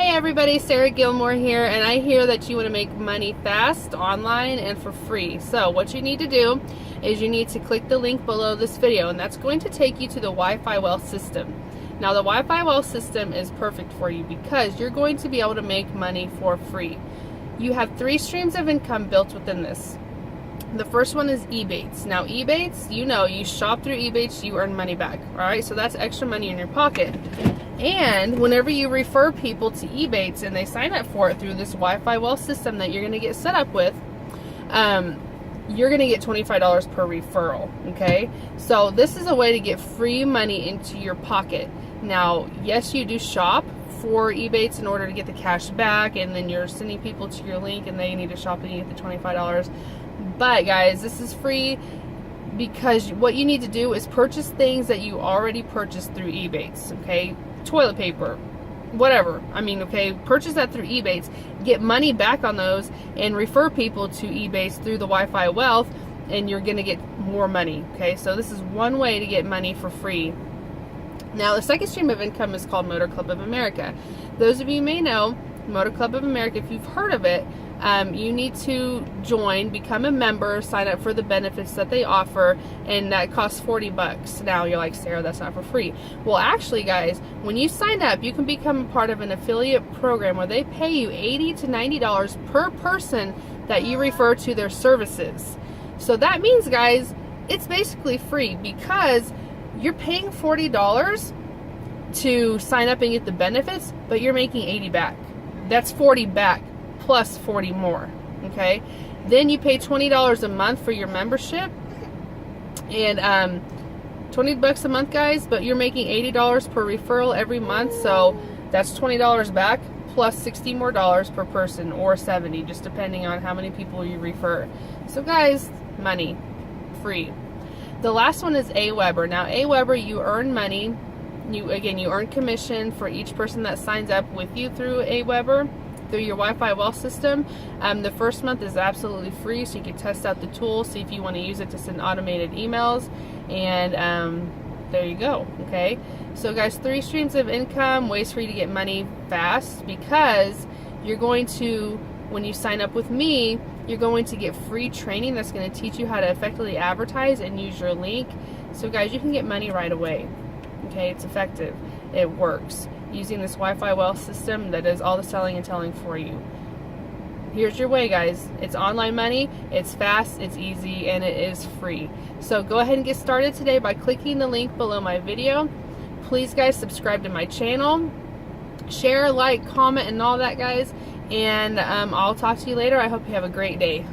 Hey everybody, Sarah Gilmore here, and I hear that you want to make money fast, online, and for free. So what you need to do is you need to click the link below this video, and that's going to take you to the Wi-Fi Wealth system. Now the Wi-Fi Wealth system is perfect for you because you're going to be able to make money for free. You have 3 streams of income built within this. The first one is Ebates. Now Ebates, you shop through Ebates, you earn money back. Alright, so that's extra money in your pocket. And whenever you refer people to Ebates and they sign up for it through this Wi-Fi Wealth system that you're going to get set up with, you're going to get $25 per referral. Okay, so this is a way to get free money into your pocket. Now, yes, you do shop for Ebates in order to get the cash back, and then you're sending people to your link and they need to shop and you get the $25. But guys, this is free because what you need to do is purchase things that you already purchased through Ebates. Okay, toilet paper, whatever. Okay, purchase that through Ebates, get money back on those, and refer people to Ebates through the Wi-Fi Wealth, and you're gonna get more money. Okay, so this is one way to get money for free. Now the second stream of income is called Motor Club of America. Those of you may know Motor Club of America. If you've heard of it, you need to join, become a member, sign up for the benefits that they offer, and that costs $40. Now you're like, Sarah, that's not for free. Well, actually guys, when you sign up, you can become a part of an affiliate program where they pay you $80 to $90 per person that you refer to their services. So that means, guys, it's basically free because you're paying $40 to sign up and get the benefits, but you're making $80 back. That's $40 back plus 40 more. Okay, then you pay $20 a month for your membership, and $20 a month, guys, but you're making $80 per referral every month, so that's $20 back plus $60 more per person, or $70, just depending on how many people you refer. So guys, money free. The last one is AWeber. Now AWeber, you earn money. You earn commission for each person that signs up with you through AWeber, through your Wi-Fi Wealth system. The first month is absolutely free, so you can test out the tool, see if you want to use it to send automated emails, and there you go. Okay, so guys, 3 streams of income, ways for you to get money fast, because you're going to, when you sign up with me, you're going to get free training that's going to teach you how to effectively advertise and use your link. So guys, you can get money right away. Okay, it's effective, it works, using this Wi-Fi Wealth system that does all the selling and telling for you. Here's your way, guys. It's online money, it's fast, it's easy, and it is free. So go ahead and get started today by clicking the link below my video. Please, guys, subscribe to my channel, share, like, comment, and all that, guys, and I'll talk to you later. I hope you have a great day.